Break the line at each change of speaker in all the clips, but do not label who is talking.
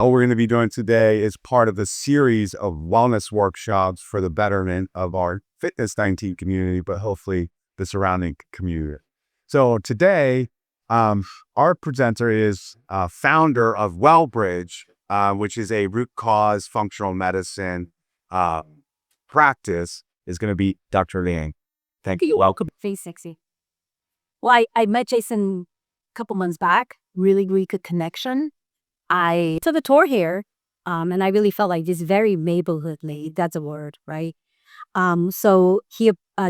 What we're going to be doing today is part of the series of wellness workshops for the betterment of our Fitness 19 community, but hopefully the surrounding community. So today, our presenter is founder of WellBridge, which is a root cause functional medicine practice, is going to be Dr. Liang. Thank you. Welcome.
Very sexy. Well, I met Jason a couple months back. Really good connection. I took a tour here, and I really felt like this very neighborhoodly. That's a word, right? So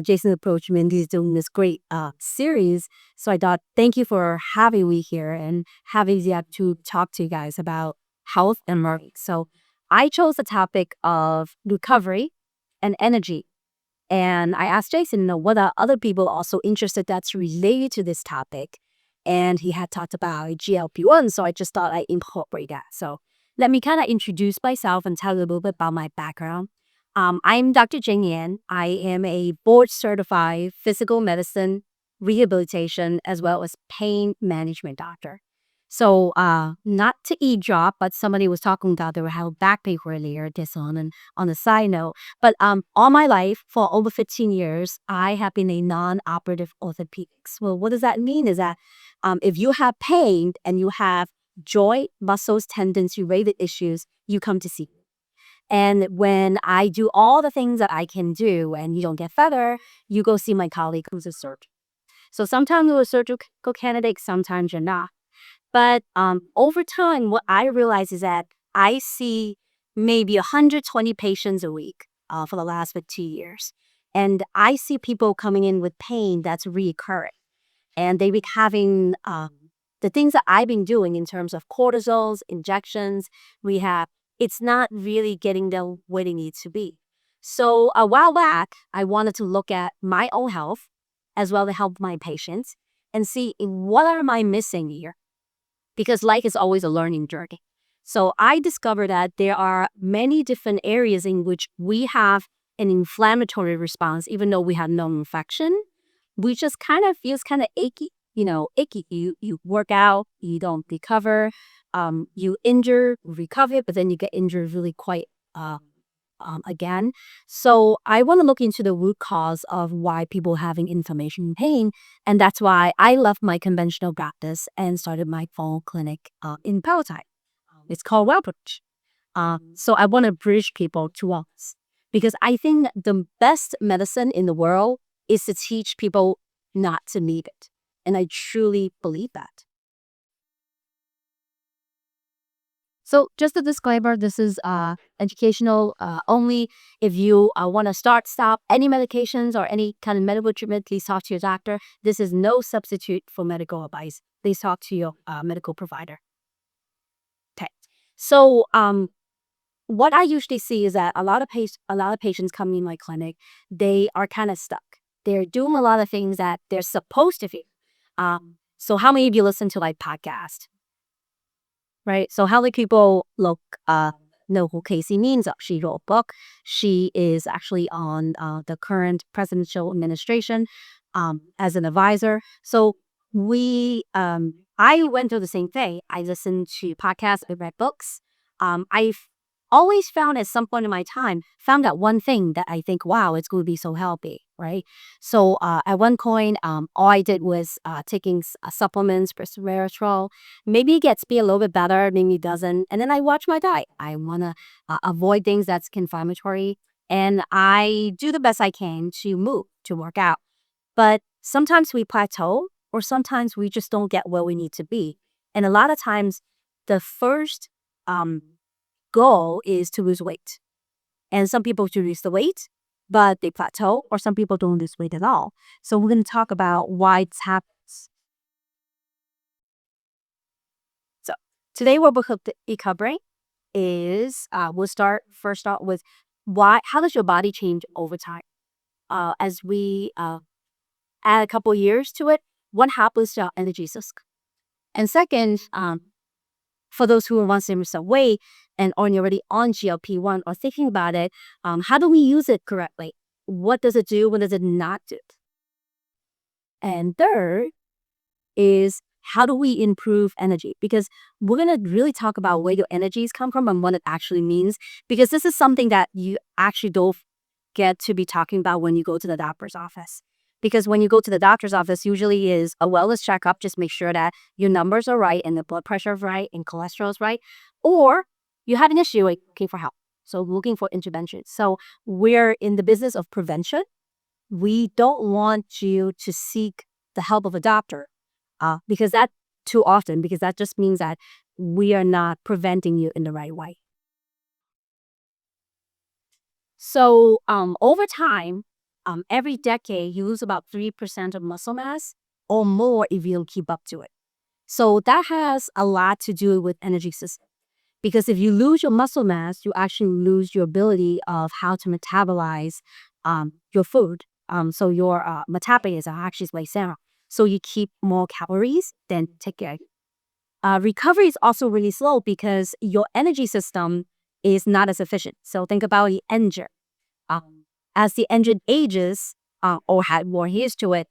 Jason approached me, and he's doing this great series. So I thought, thank you for having me here and having the opportunity to talk to you guys about health and learning. So I chose the topic of recovery and energy. And I asked Jason, what are other people also interested that's related to this topic? And he had talked about GLP-1, so I just thought I'd incorporate that. So let me kind of introduce myself and tell you a little bit about my background. I'm Dr. Jing Liang. I am a board-certified physical medicine, rehabilitation, as well as pain management doctor. So not to eavesdrop, but somebody was talking about they were having back pain earlier, this on the side note. But all my life, for over 15 years, I have been a non-operative orthopedics. Well, what does that mean is that if you have pain and you have joint, muscles, tendons, related issues, you come to see me. And when I do all the things that I can do and you don't get better, you go see my colleague who's a surgeon. So sometimes you're a surgical candidate, sometimes you're not. But over time, what I realize is that I see maybe 120 patients a week for the last 15 years. And I see people coming in with pain that's recurring. And they be having the things that I've been doing in terms of cortisols, injections, rehab. It's not really getting them where they need to be. So a while back, I wanted to look at my own health as well as help my patients and see what am I missing here? Because life is always a learning journey. So I discovered that there are many different areas in which we have an inflammatory response, even though we have no infection. We just kind of feels kind of achy, icky. You work out, you don't recover, you injure, recover, but then you get injured really quite again. So I want to look into the root cause of why people having inflammation and pain. And that's why I left my conventional practice and started my phone clinic in Palatine. It's called WellBridge. So I want to bridge people to wellness because I think the best medicine in the world is to teach people not to need it. And I truly believe that. So just a disclaimer, this is educational only. If you want to stop any medications or any kind of medical treatment, please talk to your doctor. This is no substitute for medical advice. Please talk to your medical provider. Okay. So what I usually see is that a lot of patients come in my clinic, they are kind of stuck. They're doing a lot of things that they're supposed to do. So how many of you listen to like podcast? Right. So how many people know who Casey means? She wrote a book. She is actually on the current presidential administration as an advisor. So I went through the same thing. I listened to podcasts, I read books. I've always found at some point in my time, found out one thing that I think, wow, it's going to be so healthy, right? So at one point, all I did was taking supplements, resveratrol. Maybe it gets me a little bit better, maybe it doesn't. And then I watch my diet. I want to avoid things that's inflammatory. And I do the best I can to move, to work out. But sometimes we plateau or sometimes we just don't get where we need to be. And a lot of times, the first goal is to lose weight. And some people do lose the weight, but they plateau, or some people don't lose weight at all. So we're going to talk about why it happens. So today what we'll be covering is we'll first start with how does your body change over time? As we add a couple years to it, what happens to our energy system? And second, for those who want to lose some weight and are already on GLP-1 or thinking about it, how do we use it correctly? What does it do? What does it not do? And third is how do we improve energy? Because we're going to really talk about where your energies come from and what it actually means, because this is something that you actually don't get to be talking about when you go to the doctor's office. Because when you go to the doctor's office, usually is a wellness checkup, just make sure that your numbers are right and the blood pressure is right and cholesterol is right. Or you have an issue, like looking for help. So looking for intervention. So we're in the business of prevention. We don't want you to seek the help of a doctor because that too often, because that just means that we are not preventing you in the right way. So over time, every decade, you lose about 3% of muscle mass or more if you don't keep up to it. So that has a lot to do with energy system. Because if you lose your muscle mass, you actually lose your ability of how to metabolize your food. So your metabolism actually is down. So you keep more calories than take care. Recovery is also really slow because your energy system is not as efficient. So think about the engine. As the engine ages or had more years to it,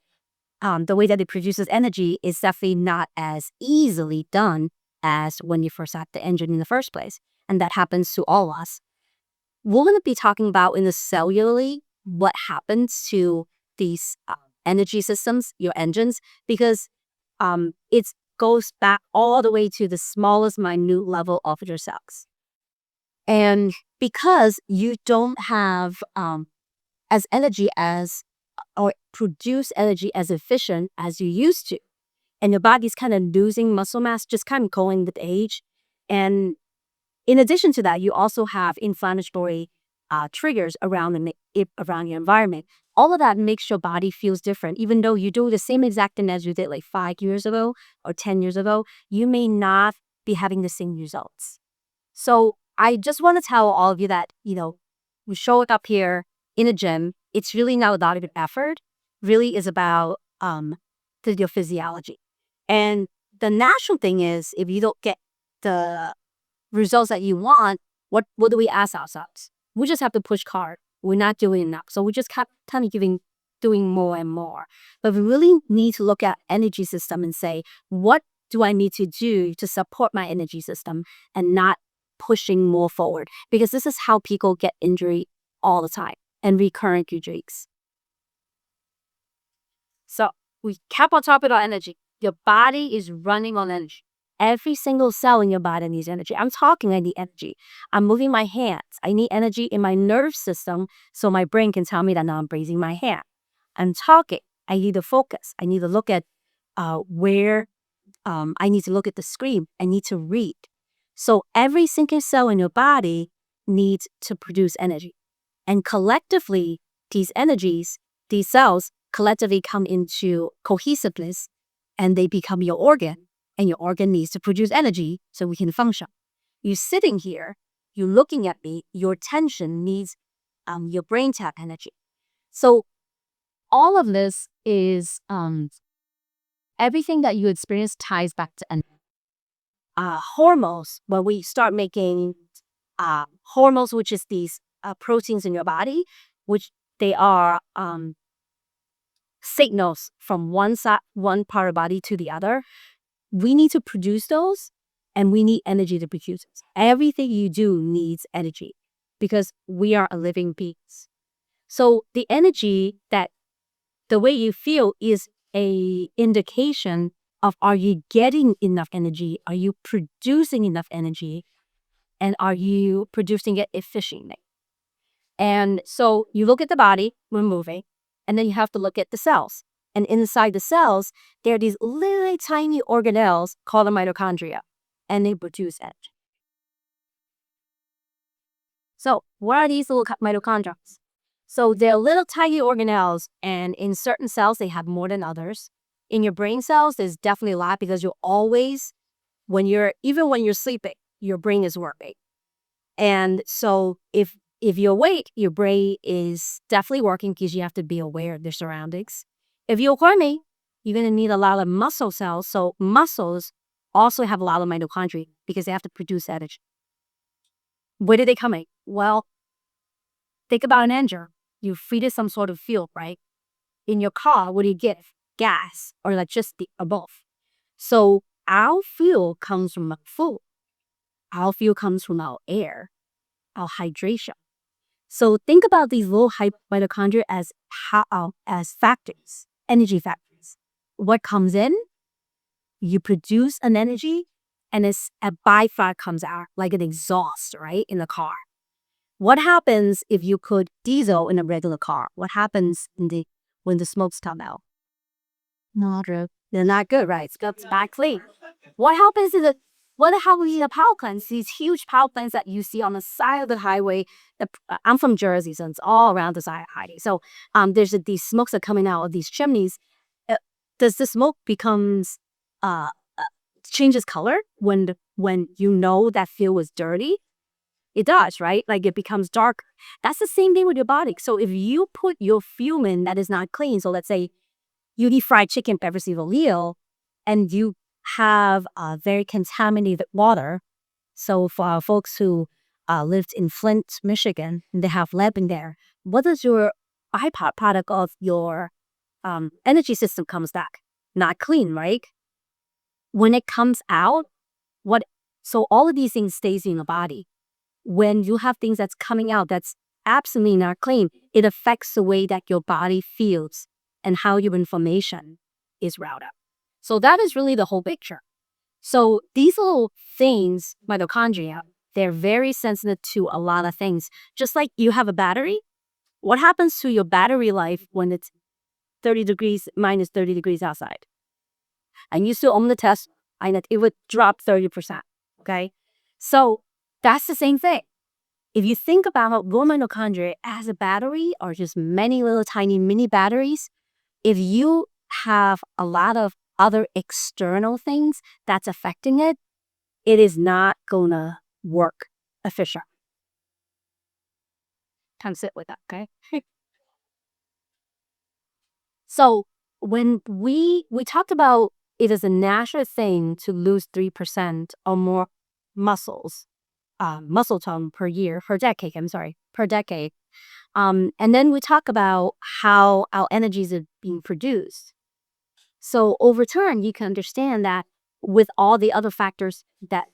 the way that it produces energy is definitely not as easily done as when you first had the engine in the first place. And that happens to all of us. We're going to be talking about in the cellularly what happens to these energy systems, your engines, because it goes back all the way to the smallest minute level of your cells. And because you don't have as energy as or produce energy as efficient as you used to, and your body's kind of losing muscle mass, just kind of going with age. And in addition to that, you also have inflammatory triggers around around your environment. All of that makes your body feels different. Even though you do the same exact thing as you did like 5 years ago or 10 years ago, you may not be having the same results. So I just want to tell all of you that, we show up here in a gym. It's really not a lot of effort. Really is about your physiology. And the natural thing is, if you don't get the results that you want, what do we ask ourselves? We just have to push hard. We're not doing enough. So we just kind of doing more and more. But we really need to look at energy system and say, what do I need to do to support my energy system and not pushing more forward? Because this is how people get injury all the time and recurrent injuries. So we cap on top of our energy. Your body is running on energy. Every single cell in your body needs energy. I'm talking, I need energy. I'm moving my hands. I need energy in my nerve system so my brain can tell me that now I'm raising my hand. I'm talking. I need to focus. I need to look at where I need to look at the screen. I need to read. So every single cell in your body needs to produce energy. And collectively, these energies, these cells collectively come into cohesiveness and they become your organ. And your organ needs to produce energy so we can function. You're sitting here, you're looking at me, your attention needs your brain to have energy. So all of this is everything that you experience ties back to energy. Hormones, when we start making hormones, which is these proteins in your body, which they are signals from one part of the body to the other. We need to produce those, and we need energy to produce it. Everything you do needs energy because we are a living beings. So the energy, that the way you feel, is a indication of, are you getting enough energy? Are you producing enough energy? And are you producing it efficiently? And so you look at the body, we're moving, and then you have to look at the cells. And inside the cells, there are these little tiny organelles called the mitochondria, and they produce energy. So what are these little mitochondria? So they're little tiny organelles, and in certain cells, they have more than others. In your brain cells, there's definitely a lot because you're always, even when you're sleeping, your brain is working. And so if you're awake, your brain is definitely working because you have to be aware of their surroundings. If you're horny, you're going to need a lot of muscle cells. So muscles also have a lot of mitochondria because they have to produce energy. Where did they come in? Well, think about an engine. You feed it some sort of fuel, right? In your car, what do you get? Gas or electricity or both. So our fuel comes from food. Our fuel comes from our air, our hydration. So think about these little mitochondria as factors, energy factors. What comes in, you produce an energy, and a byproduct comes out, like an exhaust, right, in the car. What happens if you put diesel in a regular car? What happens when the smokes come out? Not good. They're not good, right? It's not clean. What happens in the power plants? These huge power plants that you see on the side of the highway. I'm from Jersey, so it's all around the side of the highway. So these smokes are coming out of these chimneys. Does the smoke uh, changes color when you know that fuel was dirty? It does, right? Like it becomes dark. That's the same thing with your body. So if you put your fuel in that is not clean, so let's say you eat fried chicken every single meal, and you have very contaminated water. So for our folks who lived in Flint, Michigan, and they have lab in there, what does your byproduct of your energy system comes back? Not clean, right? When it comes out, so all of these things stays in your body. When you have things that's coming out that's absolutely not clean, it affects the way that your body feels and how your information is routed up. So that is really the whole picture. So these little things, mitochondria, they're very sensitive to a lot of things. Just like you have a battery, what happens to your battery life when it's 30 degrees, minus 30 degrees outside? And you still own the test, and it would drop 30%, okay? So that's the same thing. If you think about your mitochondria as a battery or just many little tiny mini batteries, if you have a lot of other external things that's affecting it, it is not going to work efficient. Come sit with that, okay? So when we talked about it is a natural thing to lose 3% or more muscle tone per decade. And then we talk about how our energies are being produced. So over time, you can understand that with all the other factors that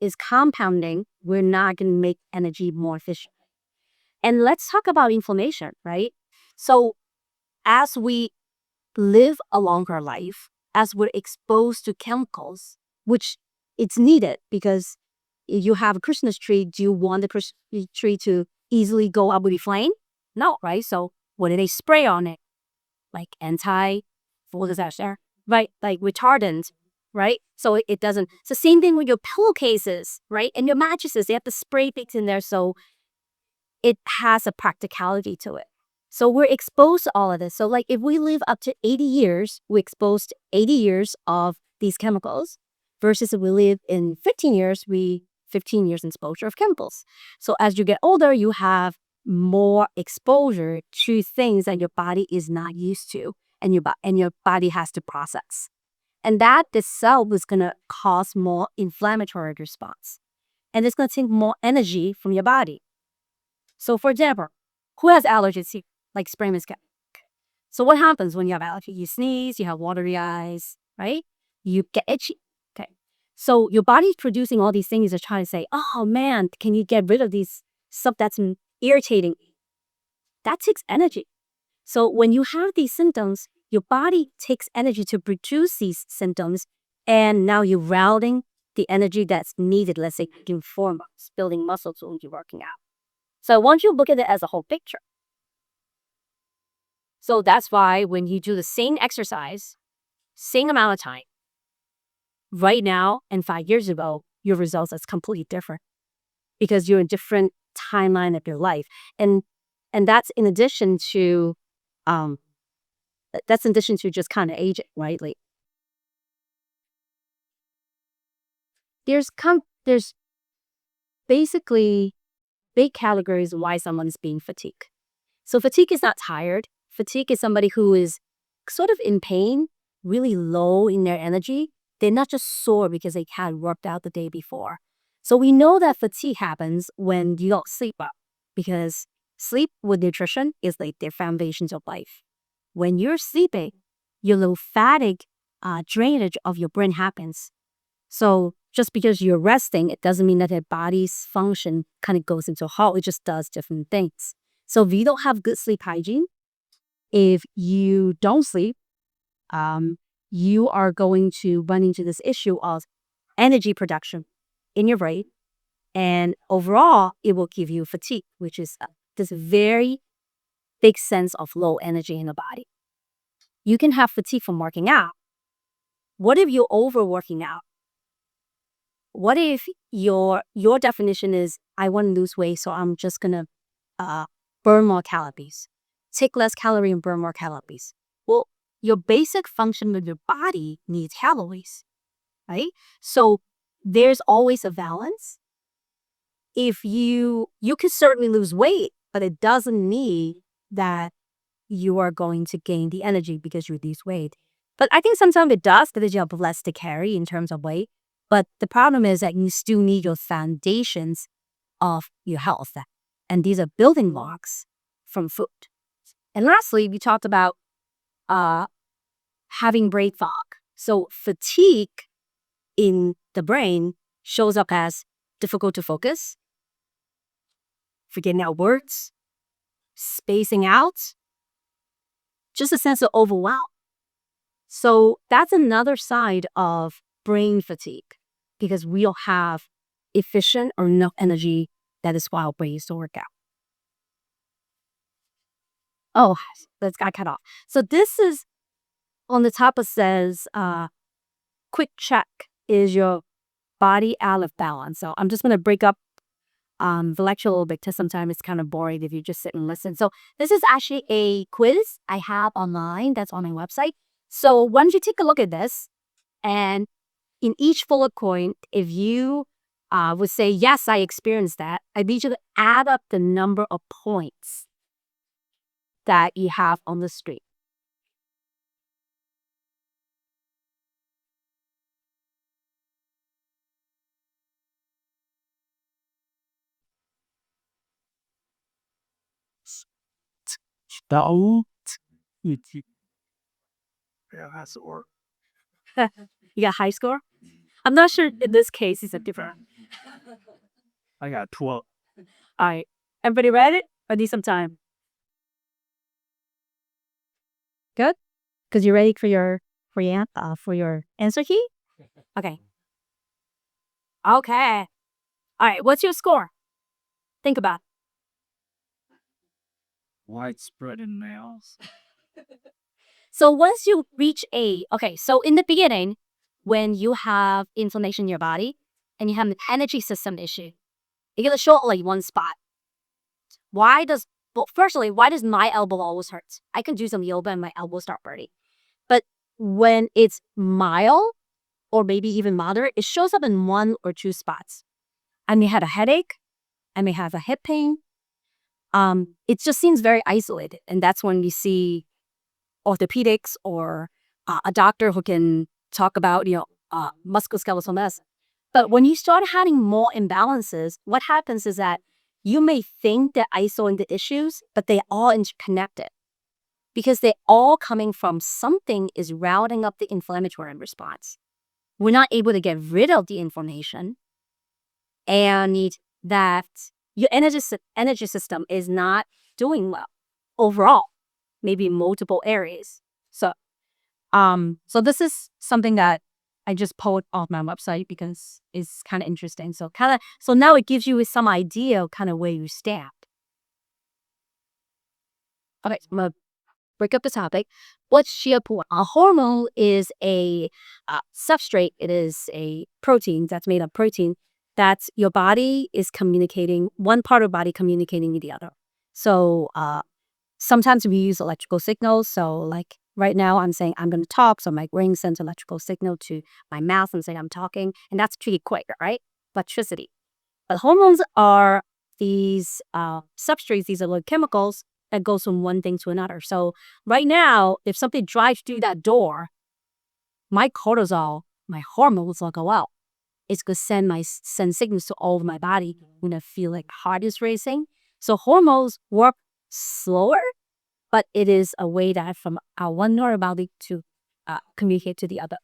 is compounding, we're not going to make energy more efficient. And let's talk about inflammation, right? So as we live a longer life, as we're exposed to chemicals, which it's needed because if you have a Christmas tree, do you want the Christmas tree to easily go up with a flame? No, right? So what do they spray on it? Like what is that there? Right? Like retardant, right? So it doesn't. It's the same thing with your pillowcases, right? And your mattresses, they have the spray things in there, so it has a practicality to it. So we're exposed to all of this. So like if we live up to 80 years, we're exposed to 80 years of these chemicals versus if we live in 15 years, 15 years exposure of chemicals. So as you get older, you have more exposure to things that your body is not used to and your body has to process. And that itself is going to cause more inflammatory response. And it's going to take more energy from your body. So for example, who has allergies here? Like spray mosquito. So what happens when you have allergy? You sneeze, you have watery eyes, right? You get itchy. Okay. So your body's producing all these things to try to say, oh man, can you get rid of these stuff that's irritating? That takes energy. So when you have these symptoms, your body takes energy to produce these symptoms, and now you're routing the energy that's needed, let's say, in form of building muscles when you're working out. So I want you to look at it as a whole picture. So that's why when you do the same exercise, same amount of time, right now and 5 years ago, your results is completely different because you're in a different timeline of your life. And that's in addition to just kind of aging, right? Like there's basically big categories of why someone's being fatigued. So fatigue is not tired. Fatigue is somebody who is sort of in pain, really low in their energy. They're not just sore because they hadn't worked out the day before. So we know that fatigue happens when you don't sleep well, because sleep with nutrition is like the foundations of life. When you're sleeping, your lymphatic drainage of your brain happens. So just because you're resting, it doesn't mean that your body's function kind of goes into a halt. It just does different things. So if you don't have good sleep hygiene, if you don't sleep, you are going to run into this issue of energy production in your brain. And overall, it will give you fatigue, which is this very big sense of low energy in the body. You can have fatigue from working out. What if you're overworking out? What if your definition is, I want to lose weight, so I'm just going to burn more calories, take less calorie and burn more calories? Well, your basic function of your body needs calories, right? So there's always a balance. If you can certainly lose weight, but it doesn't mean that you are going to gain the energy because you lose weight. But I think sometimes it does because you have less to carry in terms of weight. But the problem is that you still need your foundations of your health. And these are building blocks from food. And lastly, we talked about having brain fog. So fatigue in the brain shows up as difficult to focus, forgetting out words, spacing out, just a sense of overwhelm. So that's another side of brain fatigue because we don't have efficient or enough energy. That is why our brains don't work out. Oh, that's got cut off. So this is on the top. It says, quick check, is your body out of balance? So I'm just going to break up the lecture a little bit because sometimes it's kind of boring if you just sit and listen. So this is actually a quiz I have online that's on my website. So why don't you take a look at this, and in each bullet point, if you would say, yes, I experienced that, I need you to add up the number of points that you have on the screen. You got high score? I'm not sure in this case it's a different.
I got 12.
All right. Everybody read it? I need some time. Good? Because you're ready for your answer key? Okay. Okay. All right. What's your score? Think about it.
Widespread in males.
So once you reach so in the beginning, when you have inflammation in your body and you have an energy system issue, you're going to show up like one spot. Why does my elbow always hurt? I can do some yoga and my elbow start burning. But when it's mild or maybe even moderate, it shows up in one or two spots. I may have a headache. I may have a hip pain. It just seems very isolated. And that's when you see orthopedics or a doctor who can talk about, musculoskeletal medicine. But when you start having more imbalances, what happens is that you may think they're isolating the issues, but they're all interconnected because they're all coming from something is routing up the inflammatory response. We're not able to get rid of the inflammation, and that your energy system is not doing well overall, maybe in multiple areas. So this is something that I just pulled off my website because it's kind of interesting. So now it gives you some idea of kind of where you stand. Okay, so I'm gonna break up the topic. What's GLP-1? A hormone is a substrate. It is a protein that's made of protein that your body is communicating, one part of body communicating with the other. So sometimes we use electrical signals. So like right now I'm saying I'm going to talk. So my brain sends electrical signal to my mouth and say I'm talking. And that's pretty quick, right? Electricity. But hormones are these substrates, these are like chemicals that goes from one thing to another. So right now, if something drives through that door, my cortisol, my hormones will go out. It's going to send signals to all of my body when I feel like heart is racing. So hormones work slower, but it is a way that from our one neural body to communicate to the other.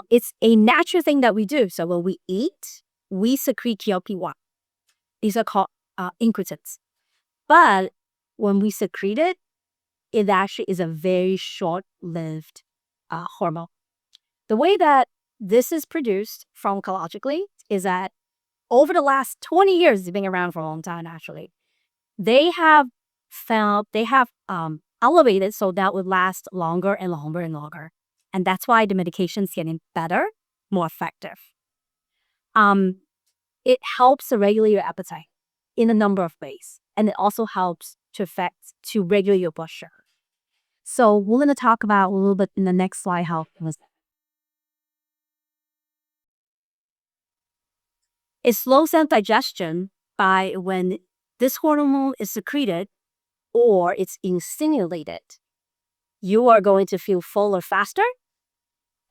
It's a natural thing that we do. So when we eat, we secrete GLP-1. These are called incretins. But when we secrete it, it actually is a very short-lived hormone. The way that this is produced pharmacologically is that over the last 20 years, it's been around for a long time actually, they have elevated so that would last longer and longer and longer. And that's why the medication's getting better, more effective. It helps to regulate your appetite in a number of ways. And it also helps to regulate your blood sugar. So we're going to talk about a little bit in the next slide how it was. It slows down digestion by when this hormone is secreted or it's stimulated. You are going to feel fuller faster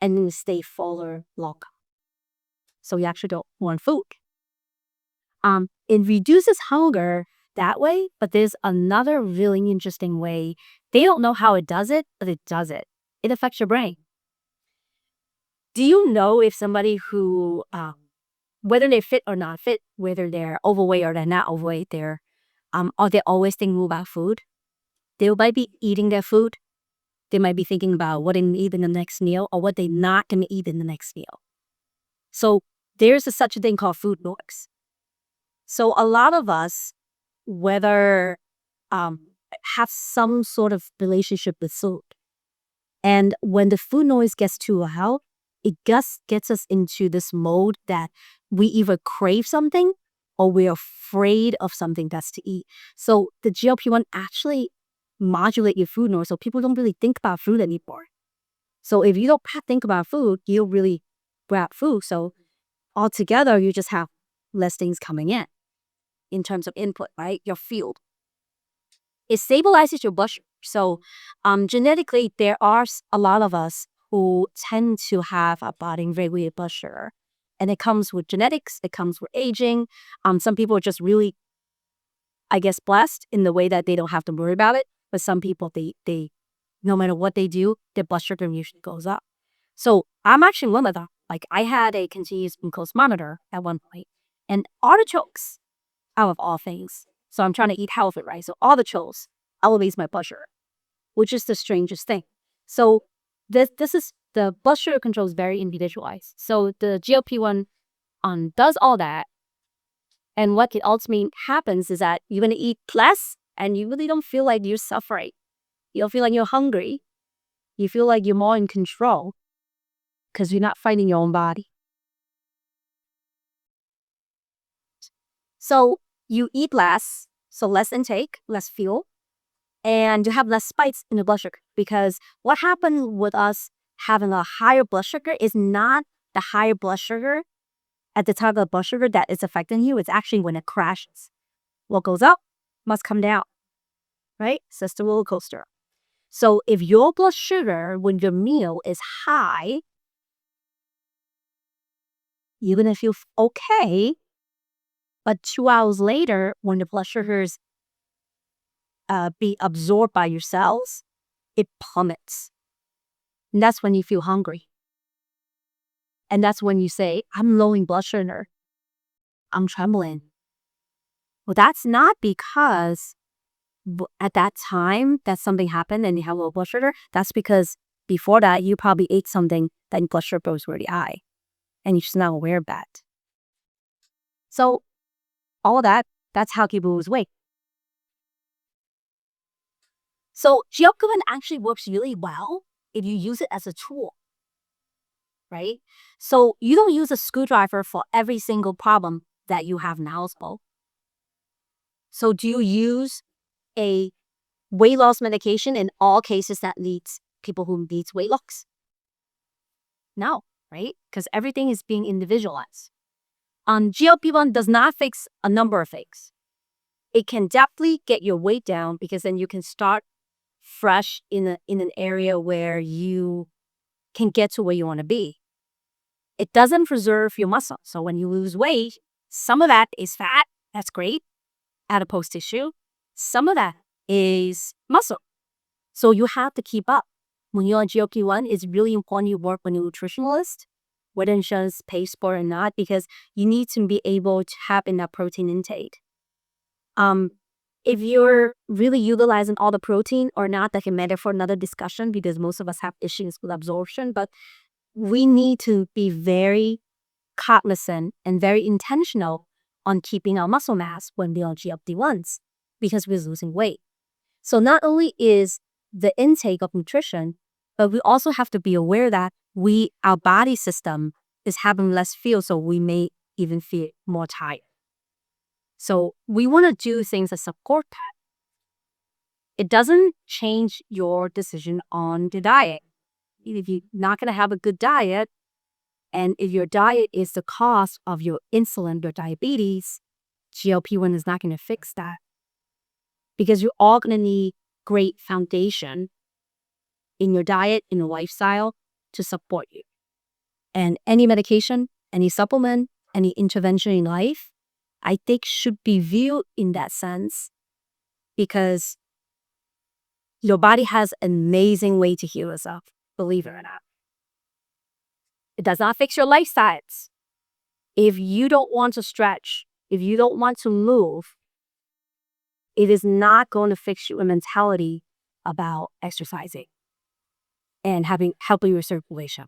and you stay fuller longer. So you actually don't want food. It reduces hunger that way, but there's another really interesting way. They don't know how it does it, but it does it. It affects your brain. Do you know if somebody who, whether they're fit or not fit, whether they're overweight or they're not overweight, or they always thinking about food? They might be eating their food. They might be thinking about what they eat in the next meal or what they're not going to eat in the next meal. So there's such a thing called food noise. So a lot of us, whether have some sort of relationship with food. And when the food noise gets too loud, it just gets us into this mode that we either crave something or we're afraid of something that's to eat. So the GLP-1 actually modulate your food noise, so people don't really think about food anymore. So if you don't think about food, you'll really grab food. So altogether, you just have less things coming in terms of input, right? Your fuel. It stabilizes your blood sugar. So genetically, there are a lot of us who tend to have a body regulated blood sugar. And it comes with genetics. It comes with aging. Some people are just really, I guess, blessed in the way that they don't have to worry about it. But some people, they no matter what they do, their blood sugar usually goes up. So I'm actually one of them. Like I had a continuous glucose monitor at one point. And artichokes, out of all things. So I'm trying to eat healthy, right? So artichokes elevates my blood sugar, which is the strangest thing. So this is, the blood sugar control is very individualized. So the GLP-1 does all that. And what it ultimately happens is that you're going to eat less and you really don't feel like you're suffering. You don't feel like you're hungry. You feel like you're more in control because you're not fighting your own body. So you eat less, so less intake, less fuel, and you have less spikes in the blood sugar. Because what happened with us having a higher blood sugar is not the higher blood sugar at the time of the blood sugar that is affecting you. It's actually when it crashes. What goes up must come down, right? So it's the roller coaster. So if your blood sugar when your meal is high, you're going to feel okay. But 2 hours later, when the blood sugars be absorbed by your cells, it plummets. And that's when you feel hungry. And that's when you say, I'm low in blood sugar. I'm trembling. Well, that's not because at that time that something happened and you have low blood sugar. That's because before that, you probably ate something that your blood sugar was really high. And you're just not aware of that. So all of that, that's how people lose weight. So GLP-1 actually works really well if you use it as a tool, right? So you don't use a screwdriver for every single problem that you have in the household. So do you use a weight loss medication in all cases that needs people who needs weight loss? No, right? Because everything is being individualized. GLP-1 does not fix a number of things. It can definitely get your weight down because then you can start fresh in an area where you can get to where you want to be. It doesn't preserve your muscle. So when you lose weight, some of that is fat. That's great. Adipose tissue. Some of that is muscle. So you have to keep up. when you're on GLP-1, it's really important you work with a nutritionalist, whether insurance pays for it or not, because you need to be able to have enough protein intake. If you're really utilizing all the protein or not, that can matter for another discussion, because most of us have issues with absorption. But we need to be very cognizant and very intentional on keeping our muscle mass when we're on GLP-1s, because we're losing weight. So not only is the intake of nutrition, but we also have to be aware that our body system is having less fuel, so we may even feel more tired. So we want to do things that support that. It doesn't change your decision on the diet. If you're not going to have a good diet, and if your diet is the cause of your insulin or diabetes, GLP-1 is not going to fix that. Because you're all going to need great foundation in your diet, in your lifestyle to support you. And any medication, any supplement, any intervention in life, I think should be viewed in that sense, because your body has an amazing way to heal itself, believe it or not. It does not fix your lifestyles. If you don't want to stretch, if you don't want to move, it is not going to fix your mentality about exercising and helping your circulation.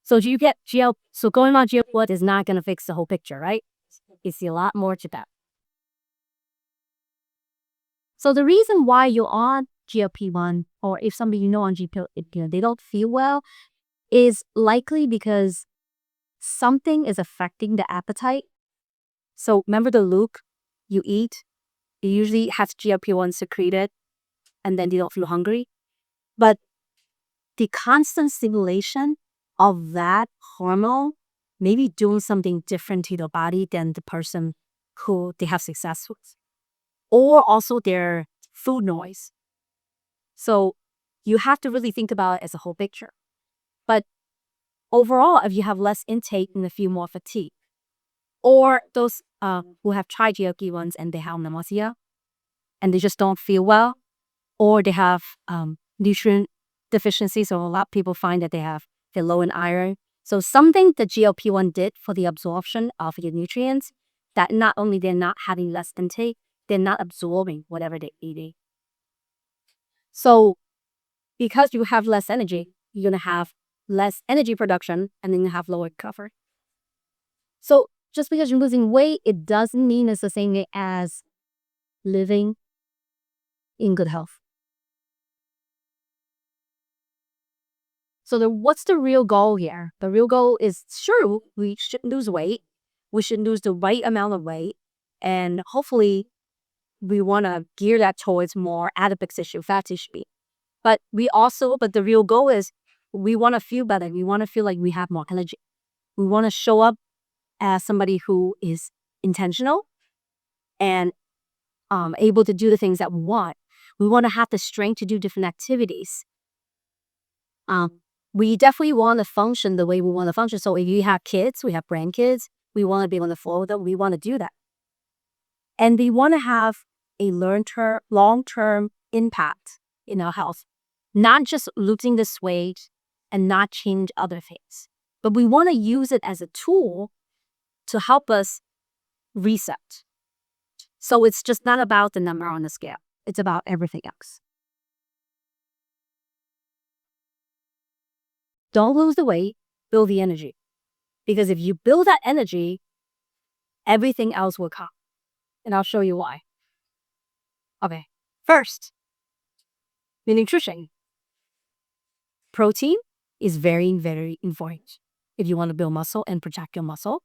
So you get so going on GLP-1 is not going to fix the whole picture, right? It's a lot more to that. So the reason why you're on GLP-1, or if somebody you know on GLP-1, they don't feel well, is likely because something is affecting the appetite. So remember the Luke you eat, it usually has GLP-1 secreted, and then they don't feel hungry. But the constant stimulation of that hormone may be doing something different to the body than the person who they have success with. Or also their food noise. So you have to really think about it as a whole picture. But overall, if you have less intake and feel more fatigue, or those who have tried GLP-1s and they have nausea and they just don't feel well, or they have nutrient deficiency. So a lot of people find that they're low in iron. So something the GLP-1 did for the absorption of your nutrients, that not only they're not having less intake, they're not absorbing whatever they're eating. So because you have less energy, you're going to have less energy production, and then you have lower recovery. So just because you're losing weight, it doesn't mean it's the same as living in good health. So what's the real goal here? The real goal is, sure, we should lose weight. We should lose the right amount of weight. And hopefully, we want to gear that towards more adipose tissue, fat tissue. But the real goal is we want to feel better. We want to feel like we have more energy. We want to show up as somebody who is intentional and able to do the things that we want. We want to have the strength to do different activities. We definitely want to function the way we want to function. So if you have kids, we have grandkids, we want to be on the floor with them. We want to do that. And we want to have a long-term impact in our health. Not just losing this weight and not change other things. But we want to use it as a tool to help us reset. So it's just not about the number on the scale. It's about everything else. Don't lose the weight, build the energy. Because if you build that energy, everything else will come. And I'll show you why. Okay, first, the nutrition. Protein is very, very important if you want to build muscle and protect your muscle.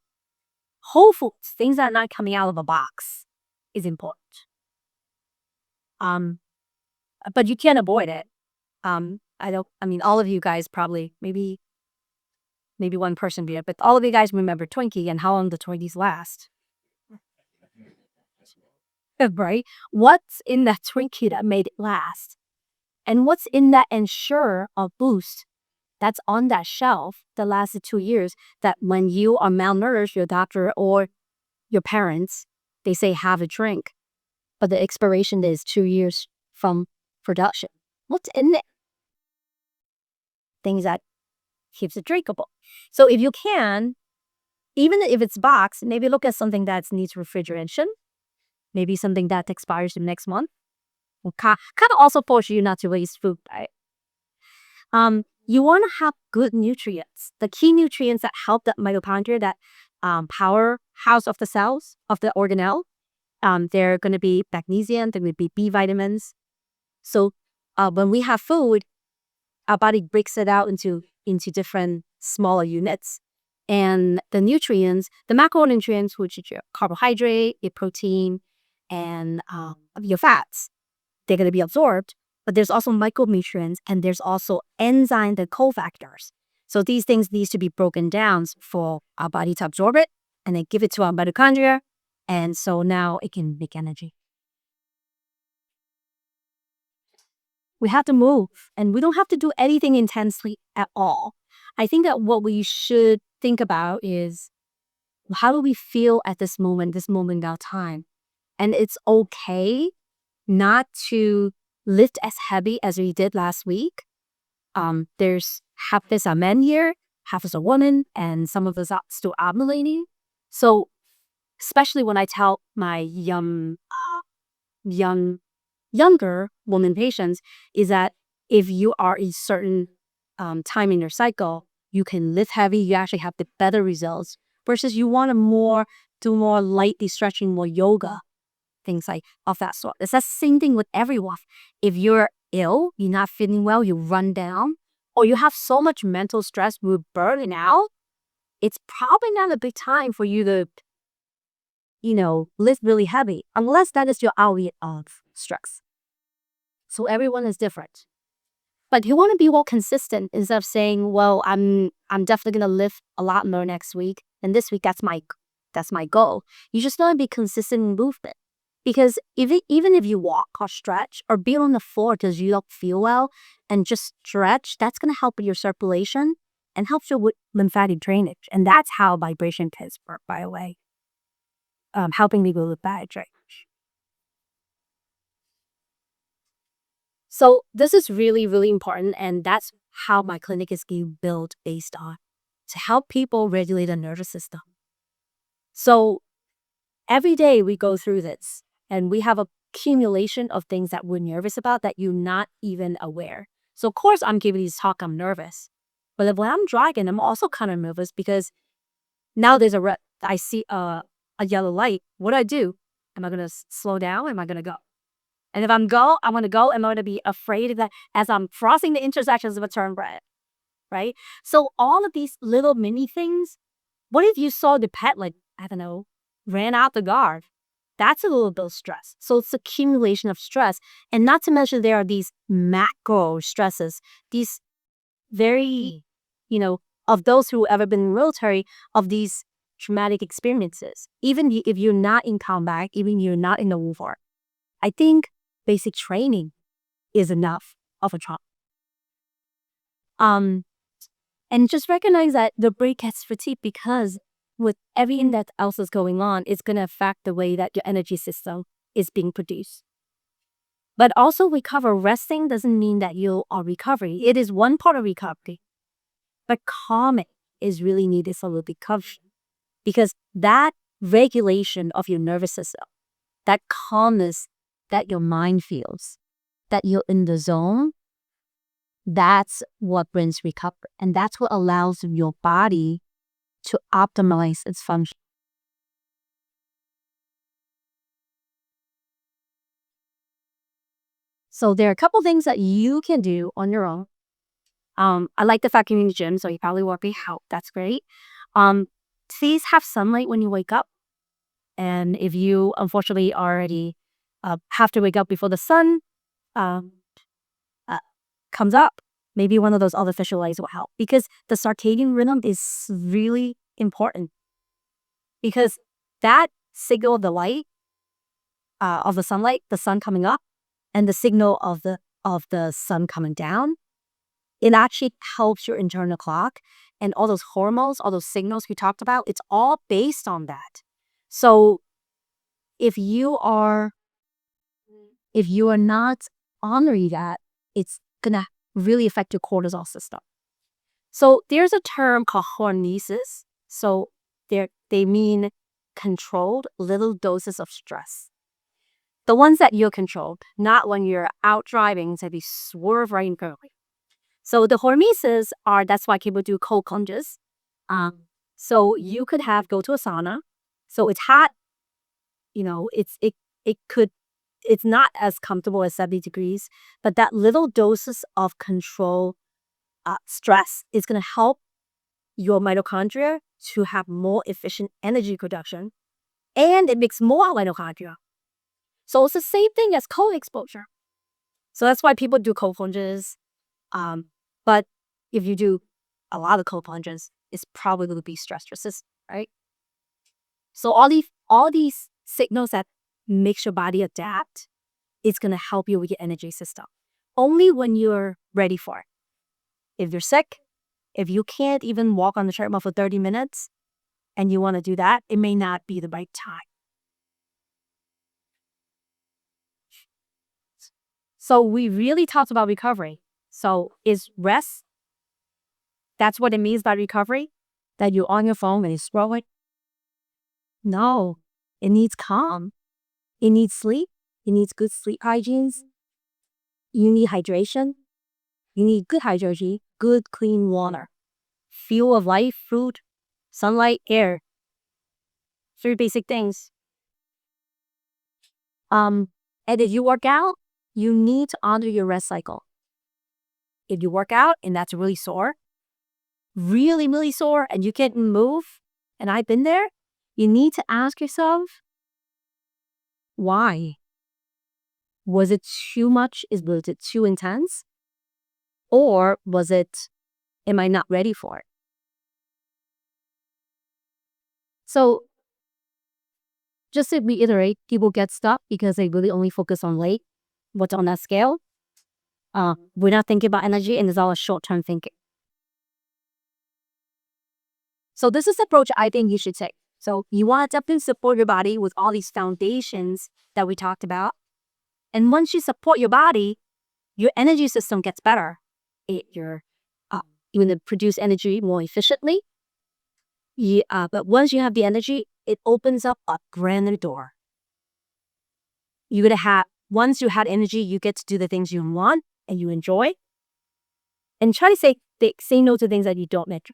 Whole foods, things that are not coming out of a box, is important. But you can't avoid it. All of you guys probably, maybe one person did it, but all of you guys remember Twinkie and how long the Twinkies last. Right? What's in that Twinkie that made it last? And what's in that Ensure or Boost that's on that shelf that lasted 2 years, that when you are malnourished, your doctor or your parents, they say have a drink, but the expiration date is 2 years from production. What's in it? Things that keeps it drinkable. So if you can, even if it's boxed, maybe look at something that needs refrigeration. Maybe something that expires the next month. Kind of also force you not to waste food, right? You want to have good nutrients. The key nutrients that help the mitochondria, that powerhouse of the cells, of the organelle. They're going to be magnesium, there will be B vitamins. So when we have food, our body breaks it out into different smaller units. And the nutrients, the macronutrients, which is your carbohydrate, your protein, and your fats, they're going to be absorbed. But there's also micronutrients, and there's also enzymes and cofactors. So these things need to be broken down for our body to absorb it and then give it to our mitochondria. And so now it can make energy. We have to move, and we don't have to do anything intensely at all. I think that what we should think about is, how do we feel at this moment of time? And it's okay not to lift as heavy as we did last week. There's half this are men here, half is a woman, and some of us are still ovulating. So especially when I tell my younger woman patients, is that if you are in certain time in your cycle, you can lift heavy, you actually have the better results, versus you want to do more lightly stretching, more yoga, things like of that sort. It's the same thing with everyone. If you're ill, you're not feeling well, you run down, or you have so much mental stress, we're burning out, it's probably not a big time for you to, lift really heavy, unless that is your outlet of stress. So everyone is different. But you want to be more consistent instead of saying, well, I'm definitely going to lift a lot more next week, and this week that's my goal. You just want to be consistent in movement. Because even if you walk or stretch or be on the floor because you don't feel well and just stretch, that's going to help with your circulation and helps you with lymphatic drainage. And that's how vibration kits work, by the way. Helping me with lymphatic drainage. So this is really, really important, and that's how my clinic is being built based on, to help people regulate the nervous system. So every day we go through this, and we have a accumulation of things that we're nervous about that you're not even aware. So of course I'm giving this talk, I'm nervous. But when I'm driving, I'm also kind of nervous because now there's I see a yellow light. What do I do? Am I going to slow down? Am I going to go? And if I'm going to go, am I going to be afraid that as I'm crossing the intersections of a turn red, right? So all of these little mini things, what if you saw the pet, ran out the guard? That's a little bit of stress. So it's accumulation of stress. And not to mention there are these macro stresses, these very, of those who ever been in the military, of these traumatic experiences. Even if you're not in combat, even if you're not in the war, I think basic training is enough of a trauma. And just recognize that the brain gets fatigued because with everything that else is going on, it's going to affect the way that your energy system is being produced. But also resting doesn't mean that you are recovering. It is one part of recovery. But calming is really needed for recovery. Because that regulation of your nervous system, that calmness that your mind feels, that you're in the zone, that's what brings recovery. And that's what allows your body to optimize its function. So there are a couple things that you can do on your own. I like the fact you're in the gym, so you probably won't be help. That's great. Please have sunlight when you wake up. And if you unfortunately already have to wake up before the sun comes up, maybe one of those artificial lights will help. Because the circadian rhythm is really important. Because that signal of the light, of the sunlight, the sun coming up, and the signal of the sun coming down, it actually helps your internal clock. And all those hormones, all those signals we talked about, it's all based on that. So if you are not honor that, it's gonna really affect your cortisol system. So there's a term called hormesis. So they mean controlled little doses of stress. The ones that you're controlled, not when you're out driving, so you swerve right and go. So the hormesis that's why people do cold plunges. So you could go to a sauna. So it's hot, it's not as comfortable as 70 degrees, but that little doses of control stress is going to help your mitochondria to have more efficient energy production, and it makes more mitochondria. So it's the same thing as cold exposure. So that's why people do cold plunges. But if you do a lot of cold plunges, it's probably going to be stress resistant, right? So all these signals that makes your body adapt, it's going to help you with your energy system. Only when you're ready for it. If you're sick, if you can't even walk on the treadmill for 30 minutes and you want to do that, it may not be the right time. So we really talked about recovery. So is rest, that's what it means by recovery? That you're on your phone and you scroll it? No, it needs calm. It needs sleep. It needs good sleep hygiene. You need hydration. You need good hydration, good clean water. Fuel of life, food, sunlight, air. 3 basic things. And if you work out, you need to honor your rest cycle. If you work out and that's really sore, really, really sore, and you can't move, and I've been there, you need to ask yourself, why? Was it too much? Was it too intense? Or am I not ready for it? So just to reiterate, people get stuck because they really only focus on weight, what's on that scale. We're not thinking about energy, and it's all a short-term thinking. So this is the approach I think you should take. So you want to definitely support your body with all these foundations that we talked about. And once you support your body, your energy system gets better. You're going to produce energy more efficiently. But once you have the energy, it opens up a grand door. Once you have energy, you get to do the things you want and you enjoy. And try to say no to things that you don't like.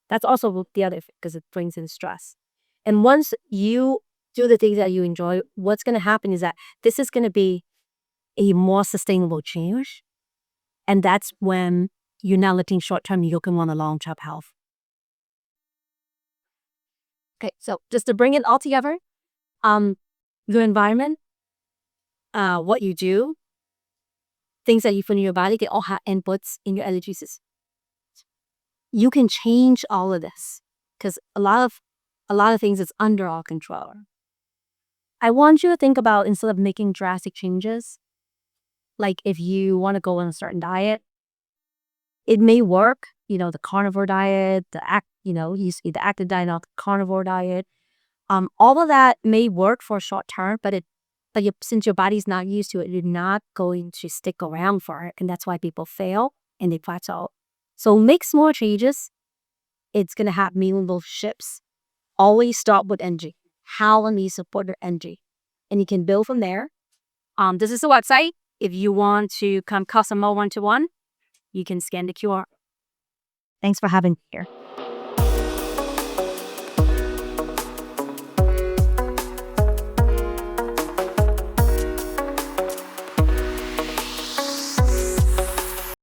That's also the other thing, because it brings in stress. And once you do the things that you enjoy, what's going to happen is that this is going to be a more sustainable change. And that's when you're not looking short-term, you're looking on the long-term health. Okay, so just to bring it all together, your environment, what you do, things that you put in your body, they all have inputs in your energy system. You can change all of this because a lot of things is under our control. I want you to think about, instead of making drastic changes, like if you want to go on a certain diet, it may work, the carnivore diet, you see the active diet, not the carnivore diet. All of that may work for a short term, but since your body's not used to it, you're not going to stick around for it. And that's why people fail and they plateau. So make small changes. It's going to have meaningful shifts. Always start with energy. How can we support your energy? And you can build from there. This is the website. If you want to come custom more one-to-one, you can scan the QR. Thanks for having me here.